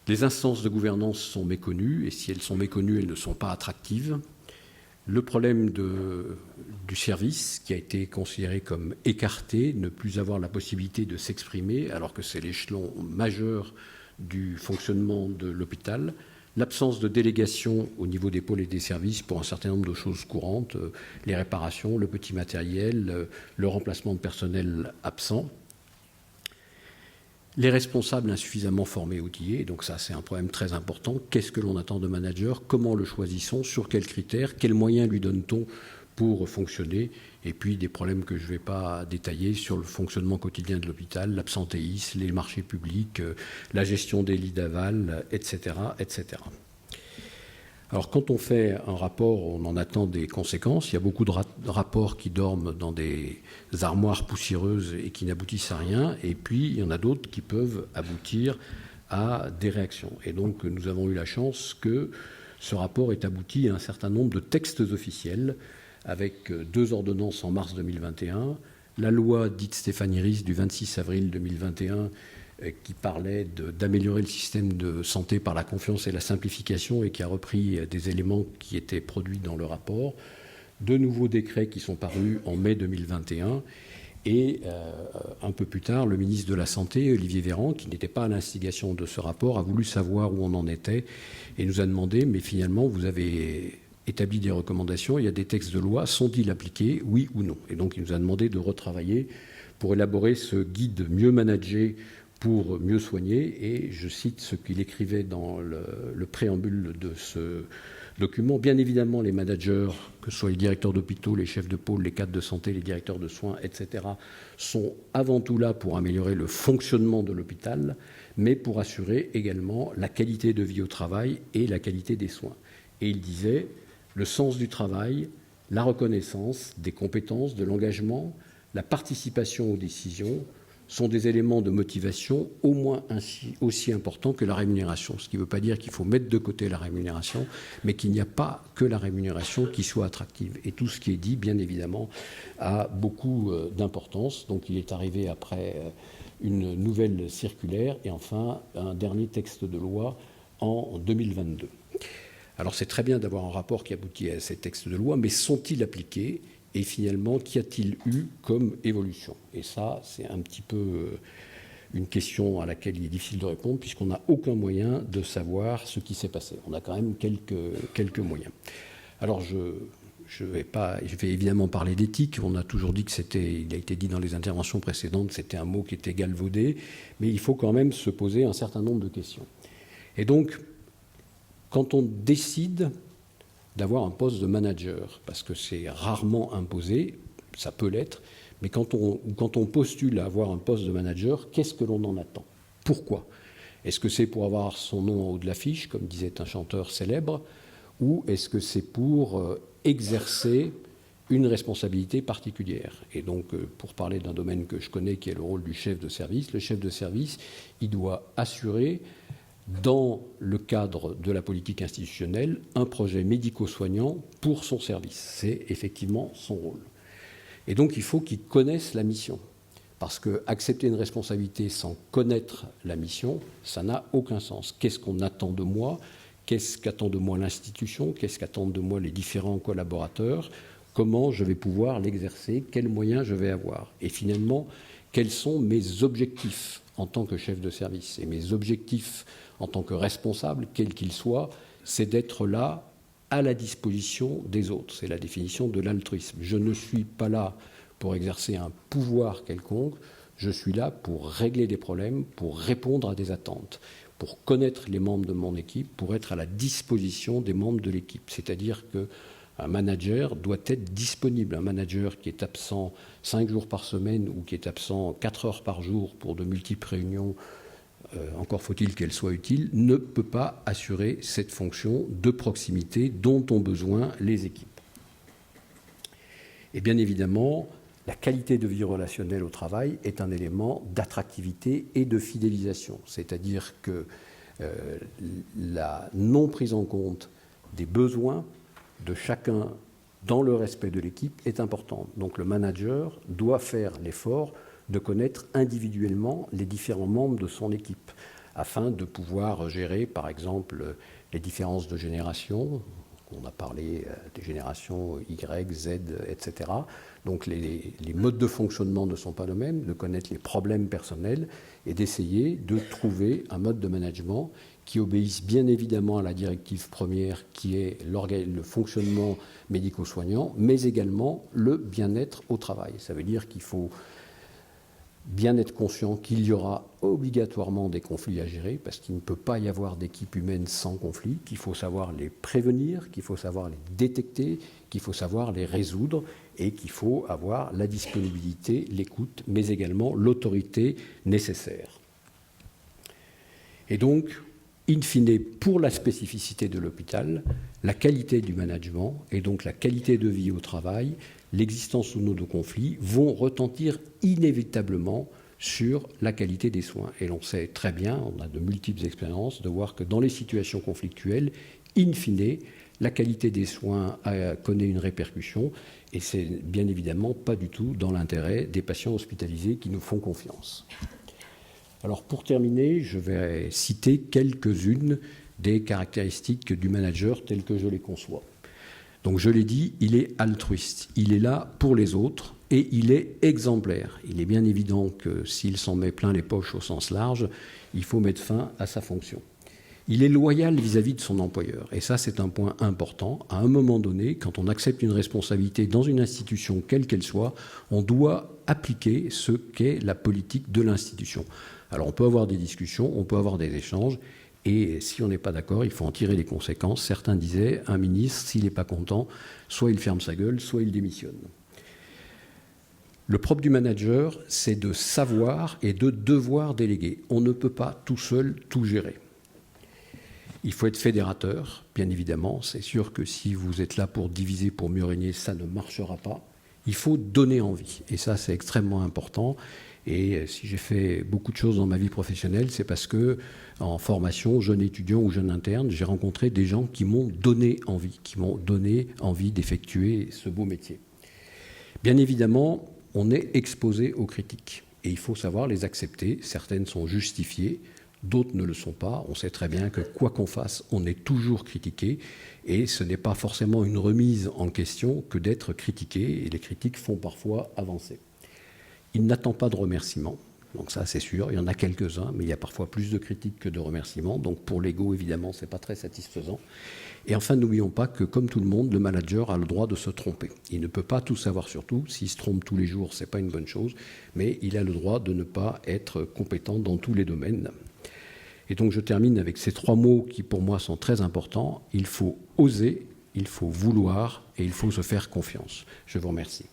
Les instances de gouvernance sont méconnues, et si elles sont méconnues, elles ne sont pas attractives. Le problème du service, qui a été considéré comme écarté, ne plus avoir la possibilité de s'exprimer, alors que c'est l'échelon majeur du fonctionnement de l'hôpital. L'absence de délégation au niveau des pôles et des services pour un certain nombre de choses courantes, les réparations, le petit matériel, le remplacement de personnel absent. Les responsables insuffisamment formés, outillés, donc ça c'est un problème très important. Qu'est-ce que l'on attend de manager? Comment le choisissons? Sur quels critères? Quels moyens lui donne-t-on pour fonctionner? Et puis des problèmes que je ne vais pas détailler sur le fonctionnement quotidien de l'hôpital, l'absentéisme, les marchés publics, la gestion des lits d'aval, etc., etc. Alors quand on fait un rapport, on en attend des conséquences. Il y a beaucoup de rapports qui dorment dans des armoires poussiéreuses et qui n'aboutissent à rien. Et puis il y en a d'autres qui peuvent aboutir à des réactions. Et donc nous avons eu la chance que ce rapport ait abouti à un certain nombre de textes officiels avec 2 ordonnances en mars 2021, la loi dite Stéphanie Ries du 26 avril 2021 qui parlait d'améliorer le système de santé par la confiance et la simplification et qui a repris des éléments qui étaient produits dans le rapport, 2 nouveaux décrets qui sont parus en mai 2021 et un peu plus tard, le ministre de la Santé, Olivier Véran, qui n'était pas à l'instigation de ce rapport, a voulu savoir où on en était et nous a demandé, mais finalement vous avez établi des recommandations, il y a des textes de loi, sont-ils appliqués, oui ou non? Et donc il nous a demandé de retravailler pour élaborer ce guide mieux managé pour mieux soigner, et je cite ce qu'il écrivait dans le préambule de ce document. Bien évidemment, les managers, que ce soit les directeurs d'hôpitaux, les chefs de pôle, les cadres de santé, les directeurs de soins, etc., sont avant tout là pour améliorer le fonctionnement de l'hôpital, mais pour assurer également la qualité de vie au travail et la qualité des soins. Et il disait, le sens du travail, la reconnaissance des compétences, de l'engagement, la participation aux décisions sont des éléments de motivation au moins aussi importants que la rémunération. Ce qui ne veut pas dire qu'il faut mettre de côté la rémunération, mais qu'il n'y a pas que la rémunération qui soit attractive. Et tout ce qui est dit, bien évidemment, a beaucoup d'importance. Donc il est arrivé après une nouvelle circulaire et enfin un dernier texte de loi en 2022. Alors c'est très bien d'avoir un rapport qui aboutit à ces textes de loi, mais sont-ils appliqués? Et finalement, qu'y a-t-il eu comme évolution? Et ça, c'est un petit peu une question à laquelle il est difficile de répondre, puisqu'on n'a aucun moyen de savoir ce qui s'est passé. On a quand même quelques moyens. Alors je vais évidemment parler d'éthique. On a toujours dit que il a été dit dans les interventions précédentes, c'était un mot qui était galvaudé, mais il faut quand même se poser un certain nombre de questions. Et donc, quand on décide d'avoir un poste de manager, parce que c'est rarement imposé, ça peut l'être, mais quand on postule à avoir un poste de manager, qu'est-ce que l'on en attend? Pourquoi? Est-ce que c'est pour avoir son nom en haut de l'affiche, comme disait un chanteur célèbre, ou est-ce que c'est pour exercer une responsabilité particulière? Et donc, pour parler d'un domaine que je connais, qui est le rôle du chef de service, le chef de service, il doit assurer, dans le cadre de la politique institutionnelle, un projet médico-soignant pour son service. C'est effectivement son rôle. Et donc, il faut qu'il connaisse la mission. Parce qu'accepter une responsabilité sans connaître la mission, ça n'a aucun sens. Qu'est-ce qu'on attend de moi? Qu'est-ce qu'attend de moi l'institution? Qu'est-ce qu'attendent de moi les différents collaborateurs? Comment je vais pouvoir l'exercer? Quels moyens je vais avoir? Et finalement, quels sont mes objectifs en tant que chef de service? Et mes objectifs en tant que responsable, quels qu'ils soient, c'est d'être là à la disposition des autres. C'est la définition de l'altruisme. Je ne suis pas là pour exercer un pouvoir quelconque, je suis là pour régler des problèmes, pour répondre à des attentes, pour connaître les membres de mon équipe, pour être à la disposition des membres de l'équipe. C'est-à-dire qu'un manager doit être disponible. Un manager qui est absent 5 jours par semaine ou qui est absent 4 heures par jour pour de multiples réunions, encore faut-il qu'elle soit utile, ne peut pas assurer cette fonction de proximité dont ont besoin les équipes. Et bien évidemment, la qualité de vie relationnelle au travail est un élément d'attractivité et de fidélisation. C'est-à-dire que la non prise en compte des besoins de chacun dans le respect de l'équipe est importante. Donc le manager doit faire l'effort de connaître individuellement les différents membres de son équipe afin de pouvoir gérer, par exemple, les différences de génération. On a parlé des générations Y, Z, etc. Donc les modes de fonctionnement ne sont pas les mêmes, de connaître les problèmes personnels et d'essayer de trouver un mode de management qui obéisse bien évidemment à la directive première qui est le fonctionnement médico-soignant, mais également le bien-être au travail. Ça veut dire qu'il faut bien être conscient qu'il y aura obligatoirement des conflits à gérer, parce qu'il ne peut pas y avoir d'équipe humaine sans conflit, qu'il faut savoir les prévenir, qu'il faut savoir les détecter, qu'il faut savoir les résoudre, et qu'il faut avoir la disponibilité, l'écoute, mais également l'autorité nécessaire. Et donc, in fine, pour la spécificité de l'hôpital, la qualité du management, et donc la qualité de vie au travail, l'existence ou non de conflits vont retentir inévitablement sur la qualité des soins. Et l'on sait très bien, on a de multiples expériences, de voir que dans les situations conflictuelles, in fine, la qualité des soins connaît une répercussion, et c'est bien évidemment pas du tout dans l'intérêt des patients hospitalisés qui nous font confiance. Alors pour terminer, je vais citer quelques-unes des caractéristiques du manager telles que je les conçois. Donc je l'ai dit, il est altruiste, il est là pour les autres et il est exemplaire. Il est bien évident que s'il s'en met plein les poches au sens large, il faut mettre fin à sa fonction. Il est loyal vis-à-vis de son employeur. Et ça, c'est un point important. À un moment donné, quand on accepte une responsabilité dans une institution, quelle qu'elle soit, on doit appliquer ce qu'est la politique de l'institution. Alors on peut avoir des discussions, on peut avoir des échanges, et si on n'est pas d'accord, il faut en tirer les conséquences. Certains disaient, un ministre, s'il n'est pas content, soit il ferme sa gueule, soit il démissionne. Le propre du manager, c'est de savoir et de devoir déléguer. On ne peut pas tout seul tout gérer. Il faut être fédérateur, bien évidemment. C'est sûr que si vous êtes là pour diviser, pour mieux régner, ça ne marchera pas. Il faut donner envie. Et ça, c'est extrêmement important. Et si j'ai fait beaucoup de choses dans ma vie professionnelle, c'est parce que, en formation, jeune étudiant ou jeune interne, j'ai rencontré des gens qui m'ont donné envie d'effectuer ce beau métier. Bien évidemment, on est exposé aux critiques. Et il faut savoir les accepter. Certaines sont justifiées, D'autres ne le sont pas. On sait très bien que quoi qu'on fasse, on est toujours critiqué. Et ce n'est pas forcément une remise en question que d'être critiqué. Et les critiques font parfois avancer. Il n'attend pas de remerciements. Donc ça, c'est sûr. Il y en a quelques-uns, mais il y a parfois plus de critiques que de remerciements. Donc pour l'ego, évidemment, ce n'est pas très satisfaisant. Et enfin, n'oublions pas que, comme tout le monde, le manager a le droit de se tromper. Il ne peut pas tout savoir sur tout. S'il se trompe tous les jours, ce n'est pas une bonne chose. Mais il a le droit de ne pas être compétent dans tous les domaines. Et donc je termine avec ces 3 mots qui pour moi sont très importants. Il faut oser, il faut vouloir et il faut se faire confiance. Je vous remercie.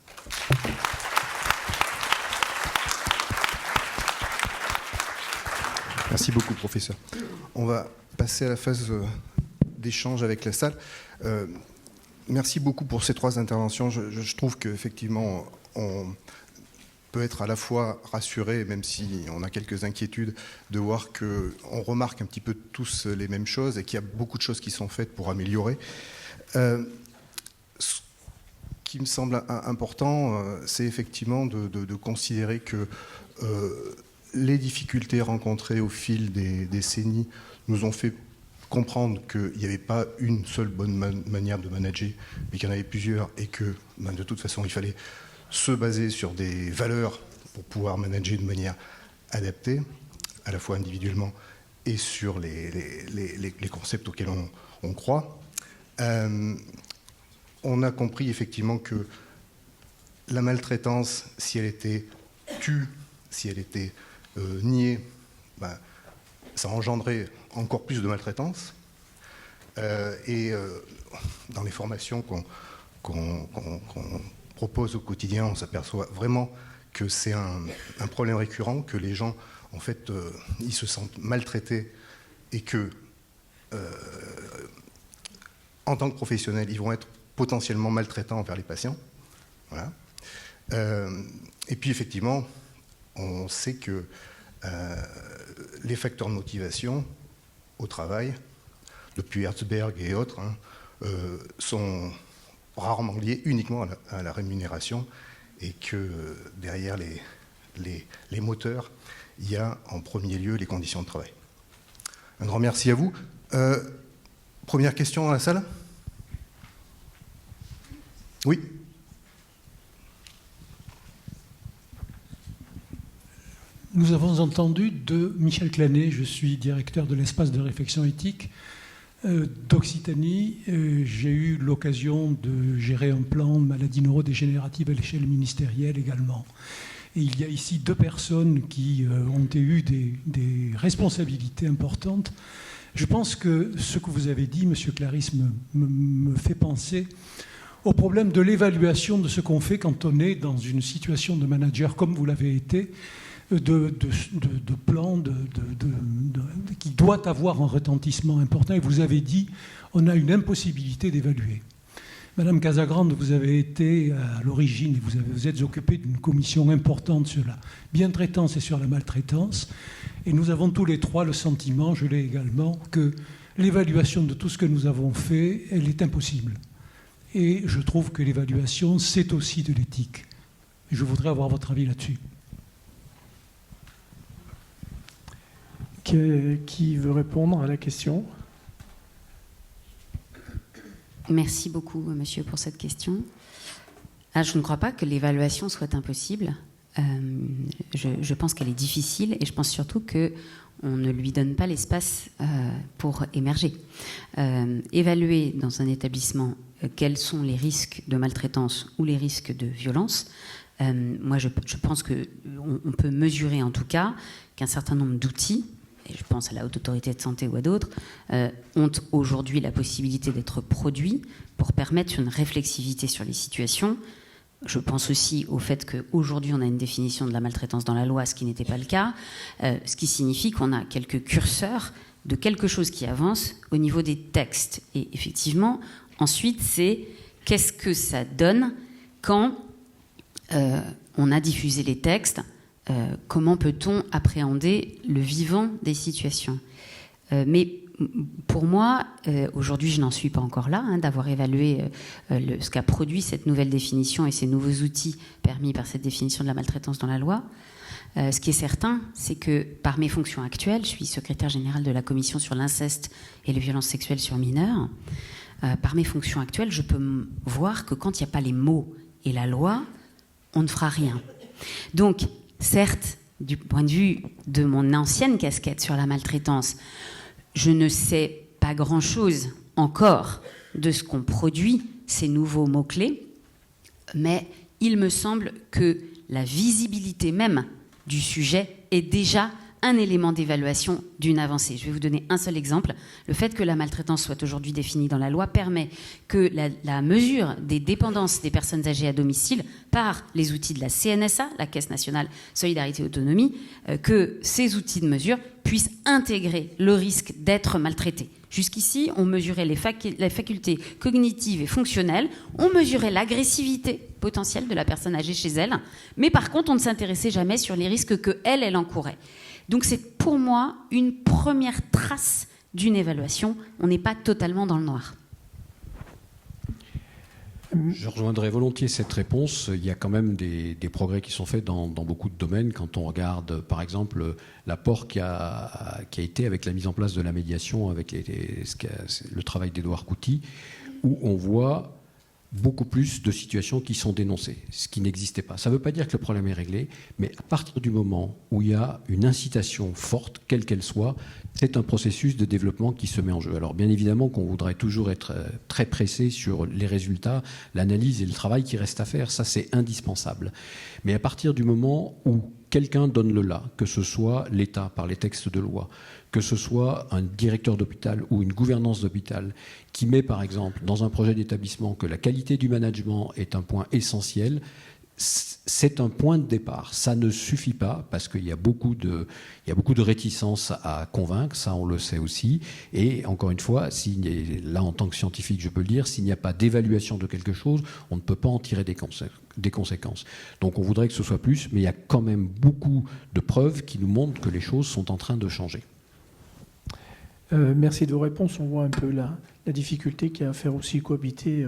Merci beaucoup, professeur. On va passer à la phase d'échange avec la salle. Merci beaucoup pour ces 3 interventions. Je trouve qu'effectivement, on peut être à la fois rassuré, même si on a quelques inquiétudes, de voir qu'on remarque un petit peu tous les mêmes choses et qu'il y a beaucoup de choses qui sont faites pour améliorer. Ce qui me semble important, c'est effectivement de considérer que les difficultés rencontrées au fil des décennies nous ont fait comprendre qu'il n'y avait pas une seule bonne manière de manager, mais qu'il y en avait plusieurs et que de toute façon il fallait se baser sur des valeurs pour pouvoir manager de manière adaptée, à la fois individuellement et sur les concepts auxquels on croit. On a compris effectivement que la maltraitance, si elle était tue, si elle était niée, ça engendrait encore plus de maltraitance. Et dans les formations qu'on propose au quotidien, on s'aperçoit vraiment que c'est un problème récurrent, que les gens, en fait, ils se sentent maltraités et que, en tant que professionnels, ils vont être potentiellement maltraitants envers les patients. Voilà. Et puis, effectivement, on sait que les facteurs de motivation au travail, depuis Herzberg et autres, sont rarement liés uniquement à la rémunération et que derrière les moteurs, il y a en premier lieu les conditions de travail. Un grand merci à vous. Première question dans la salle ? Oui ? Nous avons entendu de Michel Clanet, je suis directeur de l'espace de réflexion éthique d'Occitanie. J'ai eu l'occasion de gérer un plan de maladies neurodégénératives à l'échelle ministérielle également. Et il y a ici 2 personnes qui ont eu des responsabilités importantes. Je pense que ce que vous avez dit, Monsieur Clarisse, me fait penser au problème de l'évaluation de ce qu'on fait quand on est dans une situation de manager comme vous l'avez été, de plan qui doit avoir un retentissement important. Et vous avez dit, on a une impossibilité d'évaluer. Madame Casagrande, vous avez été à l'origine, vous êtes occupée d'une commission importante sur la bientraitance et sur la maltraitance. Et nous avons tous les 3 le sentiment, je l'ai également, que l'évaluation de tout ce que nous avons fait, elle est impossible. Et je trouve que l'évaluation, c'est aussi de l'éthique. Je voudrais avoir votre avis là-dessus. Qui veut répondre à la question ? Merci beaucoup, monsieur, pour cette question. Je ne crois pas que l'évaluation soit impossible. Je pense qu'elle est difficile et je pense surtout qu'on ne lui donne pas l'espace pour émerger. Évaluer dans un établissement quels sont les risques de maltraitance ou les risques de violence, moi je pense qu'on peut mesurer en tout cas qu'un certain nombre d'outils, et je pense à la Haute Autorité de Santé ou à d'autres, ont aujourd'hui la possibilité d'être produits pour permettre une réflexivité sur les situations. Je pense aussi au fait qu'aujourd'hui, on a une définition de la maltraitance dans la loi, ce qui n'était pas le cas, ce qui signifie qu'on a quelques curseurs de quelque chose qui avance au niveau des textes. Et effectivement, ensuite, c'est qu'est-ce que ça donne quand on a diffusé les textes. Comment peut-on appréhender le vivant des situations ? Mais pour moi, aujourd'hui, je n'en suis pas encore là, d'avoir évalué ce qu'a produit cette nouvelle définition et ces nouveaux outils permis par cette définition de la maltraitance dans la loi. Ce qui est certain, c'est que par mes fonctions actuelles, je suis secrétaire générale de la commission sur l'inceste et les violences sexuelles sur mineurs, par mes fonctions actuelles, je peux voir que quand il n'y a pas les mots et la loi, on ne fera rien. Donc, certes, du point de vue de mon ancienne casquette sur la maltraitance, je ne sais pas grand-chose encore de ce qu'on produit, ces nouveaux mots-clés, mais il me semble que la visibilité même du sujet est déjà un élément d'évaluation d'une avancée. Je vais vous donner un seul exemple. Le fait que la maltraitance soit aujourd'hui définie dans la loi permet que la mesure des dépendances des personnes âgées à domicile par les outils de la CNSA, la Caisse nationale Solidarité et Autonomie, que ces outils de mesure puissent intégrer le risque d'être maltraité. Jusqu'ici, on mesurait les facultés cognitives et fonctionnelles, on mesurait l'agressivité potentielle de la personne âgée chez elle, mais par contre, on ne s'intéressait jamais sur les risques qu'elle encourait. Donc c'est pour moi une première trace d'une évaluation. On n'est pas totalement dans le noir. Je rejoindrai volontiers cette réponse. Il y a quand même des progrès qui sont faits dans beaucoup de domaines. Quand on regarde, par exemple, l'apport qui a été avec la mise en place de la médiation, avec le travail d'Édouard Couty, où on voit beaucoup plus de situations qui sont dénoncées, ce qui n'existait pas. Ça ne veut pas dire que le problème est réglé, mais à partir du moment où il y a une incitation forte, quelle qu'elle soit, c'est un processus de développement qui se met en jeu. Alors bien évidemment qu'on voudrait toujours être très pressé sur les résultats, l'analyse et le travail qui reste à faire, ça c'est indispensable. Mais à partir du moment où quelqu'un donne le là, que ce soit l'État par les textes de loi, que ce soit un directeur d'hôpital ou une gouvernance d'hôpital qui met par exemple dans un projet d'établissement que la qualité du management est un point essentiel, c'est un point de départ. Ça ne suffit pas parce qu'il y a beaucoup de réticences à convaincre, ça on le sait aussi. Et encore une fois, là en tant que scientifique je peux le dire, s'il n'y a pas d'évaluation de quelque chose, on ne peut pas en tirer des conséquences. Donc on voudrait que ce soit plus, mais il y a quand même beaucoup de preuves qui nous montrent que les choses sont en train de changer. Merci de vos réponses. On voit un peu la difficulté qu'il y a à faire aussi cohabiter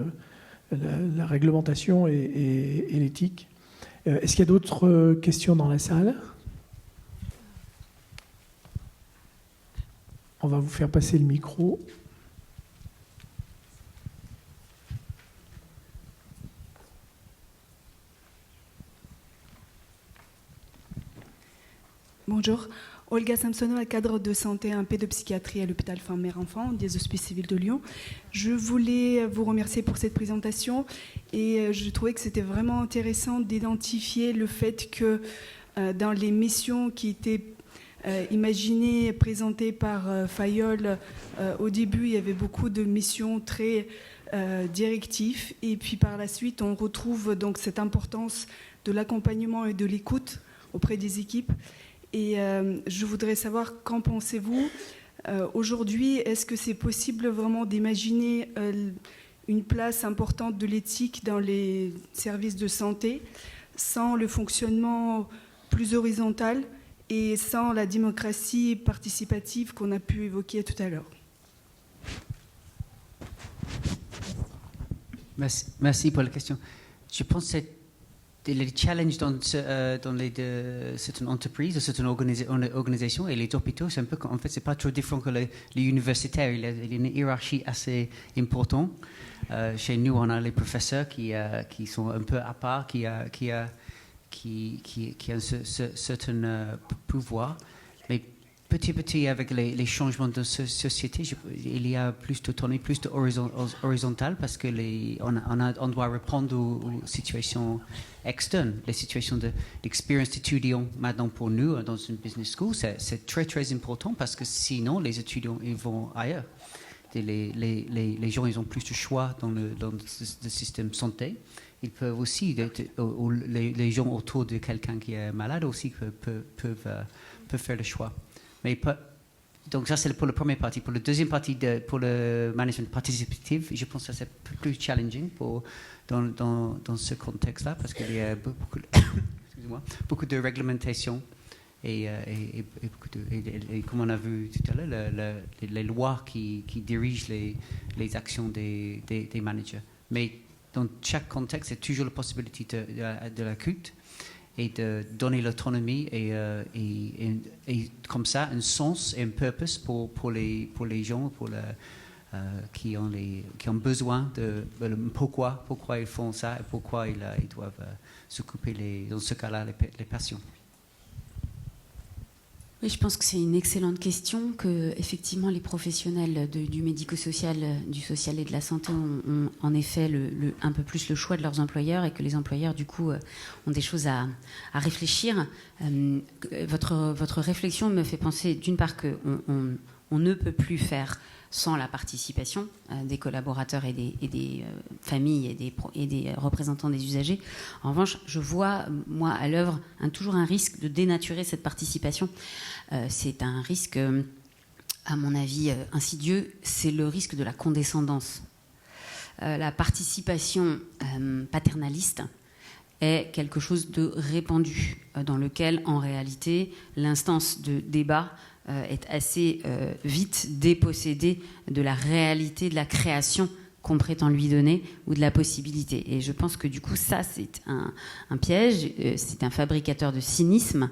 la réglementation et l'éthique. Est-ce qu'il y a d'autres questions dans la salle ? On va vous faire passer le micro. Bonjour. Olga Samsonova, cadre de santé en pédopsychiatrie à l'hôpital Femme-Mère-Enfant des Hospices civils de Lyon. Je voulais vous remercier pour cette présentation et je trouvais que c'était vraiment intéressant d'identifier le fait que dans les missions qui étaient imaginées, présentées par Fayolle, au début il y avait beaucoup de missions très directives et puis par la suite on retrouve donc cette importance de l'accompagnement et de l'écoute auprès des équipes. Et je voudrais savoir, qu'en pensez-vous aujourd'hui? Est-ce que c'est possible vraiment d'imaginer une place importante de l'éthique dans les services de santé sans le fonctionnement plus horizontal et sans la démocratie participative qu'on a pu évoquer tout à l'heure? Merci pour la question. Je pense que les challenges dans certaines entreprises, certaines organisations et les hôpitaux, c'est un peu, en fait, c'est pas trop différent que les universitaires. Il y a une hiérarchie assez importante. Chez nous, on a les professeurs qui sont un peu à part, qui ont un certain pouvoir. Mais petit à petit, avec les changements de société, il y a plus d'autonomie, plus d'horizontal, parce que on doit répondre aux situations externes, les situations d'expérience d'étudiants. Maintenant, pour nous, dans une business school, c'est très, très important, parce que sinon, les étudiants, ils vont ailleurs. Et les gens, ils ont plus de choix dans le système santé. Ils peuvent aussi, les gens autour de quelqu'un qui est malade aussi peuvent faire le choix. Donc ça, c'est pour la première partie. Pour la deuxième partie, pour le management participatif, je pense que c'est plus challenging dans ce contexte-là, parce qu'il y a beaucoup de réglementation et comme on a vu tout à l'heure, les lois qui dirigent les actions des managers. Mais dans chaque contexte, il y a toujours la possibilité de la CUT. et de donner l'autonomie et comme ça un sens et un purpose pour les gens qui ont besoin de pourquoi ils font ça et pourquoi ils doivent s'occuper dans ce cas-là les patients. Oui, je pense que c'est une excellente question, que effectivement les professionnels du médico-social, du social et de la santé ont en effet un peu plus le choix de leurs employeurs, et que les employeurs du coup ont des choses à réfléchir. Votre réflexion me fait penser d'une part qu'on ne peut plus faire sans la participation des collaborateurs et des familles et des représentants des usagers. En revanche, je vois, moi, à l'œuvre, toujours un risque de dénaturer cette participation. C'est un risque, à mon avis, insidieux, c'est le risque de la condescendance. La participation paternaliste est quelque chose de répandu, dans lequel, en réalité, l'instance de débat est assez vite dépossédée de la réalité de la création qu'on prétend lui donner ou de la possibilité. Et je pense que du coup, ça, c'est un piège, c'est un fabricateur de cynisme.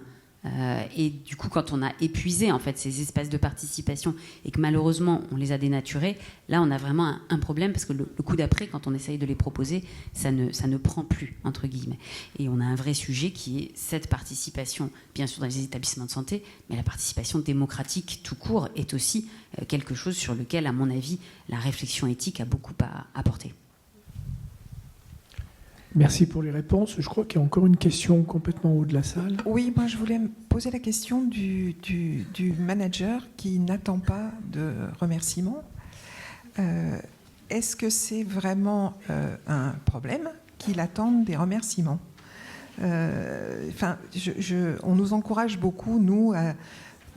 Et du coup, quand on a épuisé en fait ces espaces de participation et que malheureusement on les a dénaturés, là on a vraiment un problème, parce que le coup d'après, quand on essaye de les proposer, ça ne prend plus, entre guillemets. Et on a un vrai sujet qui est cette participation, bien sûr dans les établissements de santé, mais la participation démocratique tout court est aussi quelque chose sur lequel, à mon avis, la réflexion éthique a beaucoup à apporter. Merci pour les réponses. Je crois qu'il y a encore une question complètement en haut de la salle. Oui, moi je voulais me poser la question du manager qui n'attend pas de remerciements. Est-ce que c'est vraiment un problème qu'il attende des remerciements ? On nous encourage beaucoup, nous, à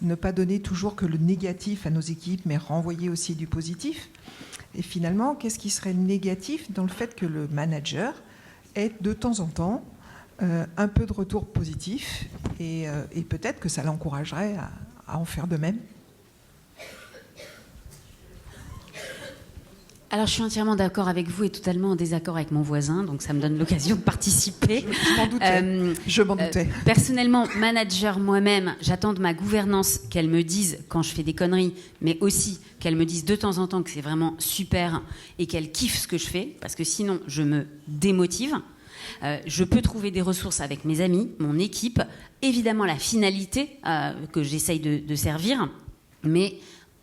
ne pas donner toujours que le négatif à nos équipes, mais renvoyer aussi du positif. Et finalement, qu'est-ce qui serait négatif dans le fait que le manager ait de temps en temps un peu de retour positif, et peut-être que ça l'encouragerait à en faire de même? Alors, je suis entièrement d'accord avec vous et totalement en désaccord avec mon voisin, donc ça me donne l'occasion de participer. Je m'en doutais. Personnellement, manager moi-même, j'attends de ma gouvernance qu'elle me dise quand je fais des conneries, mais aussi qu'elle me dise de temps en temps que c'est vraiment super et qu'elle kiffe ce que je fais, parce que sinon, je me démotive. Je peux trouver des ressources avec mes amis, mon équipe, évidemment la finalité que j'essaye de servir, mais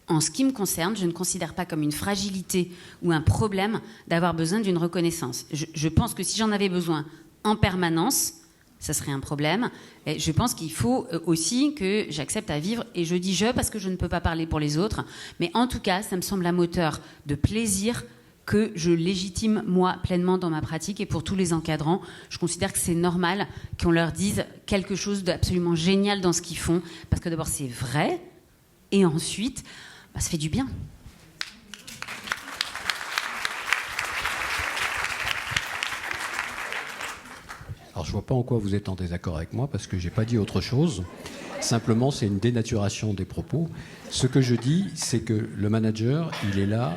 en ce qui me concerne, je ne considère pas comme une fragilité ou un problème d'avoir besoin d'une reconnaissance. Je pense que si j'en avais besoin en permanence, ça serait un problème. Et je pense qu'il faut aussi que j'accepte à vivre, et je dis je parce que je ne peux pas parler pour les autres, mais en tout cas, ça me semble un moteur de plaisir que je légitime moi pleinement dans ma pratique. Et pour tous les encadrants, je considère que c'est normal qu'on leur dise quelque chose d'absolument génial dans ce qu'ils font, parce que d'abord c'est vrai, et ensuite ça fait du bien. Alors je ne vois pas en quoi vous êtes en désaccord avec moi, parce que je n'ai pas dit autre chose. Simplement, c'est une dénaturation des propos. Ce que je dis, c'est que le manager, il est là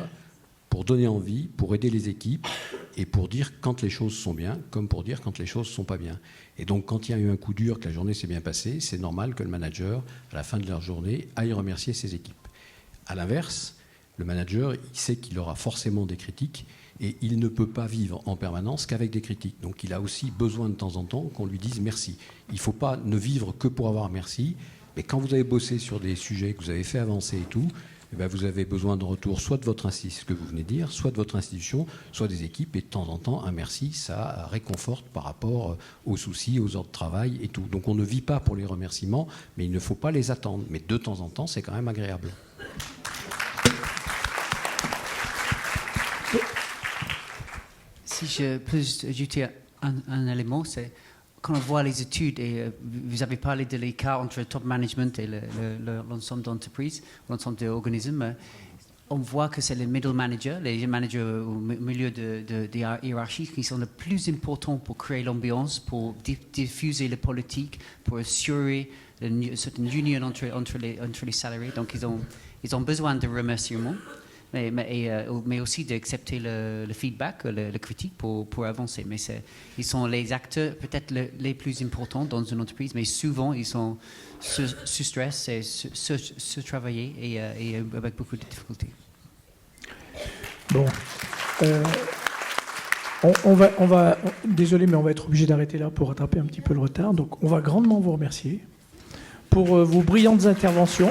pour donner envie, pour aider les équipes, et pour dire quand les choses sont bien, comme pour dire quand les choses ne sont pas bien. Et donc, quand il y a eu un coup dur, que la journée s'est bien passée, c'est normal que le manager, à la fin de leur journée, aille remercier ses équipes. À l'inverse, le manager, il sait qu'il aura forcément des critiques, et il ne peut pas vivre en permanence qu'avec des critiques. Donc il a aussi besoin de temps en temps qu'on lui dise merci. Il ne faut pas ne vivre que pour avoir merci, mais quand vous avez bossé sur des sujets que vous avez fait avancer et tout, eh bien vous avez besoin de retour soit de votre institution, ce que vous venez de dire, soit de votre institution, soit des équipes, et de temps en temps, un merci, ça réconforte par rapport aux soucis, aux heures de travail et tout. Donc on ne vit pas pour les remerciements, mais il ne faut pas les attendre. Mais de temps en temps, c'est quand même agréable. Si je peux ajouter un élément, c'est quand on voit les études, et vous avez parlé de l'écart entre le top management et l'ensemble d'entreprises, l'ensemble des organismes, on voit que c'est les middle managers, les managers au milieu des hiérarchies, qui sont les plus importants pour créer l'ambiance, pour diffuser la politique, pour assurer une certaine union entre les salariés. Donc ils ont besoin de remerciements. mais aussi d'accepter le feedback, le critique pour avancer. Mais ils sont les acteurs peut-être les plus importants dans une entreprise, mais souvent ils sont sous stress et sous travailler et avec beaucoup de difficultés. Bon. Désolé, mais on va être obligé d'arrêter là pour rattraper un petit peu le retard. Donc, on va grandement vous remercier pour vos brillantes interventions.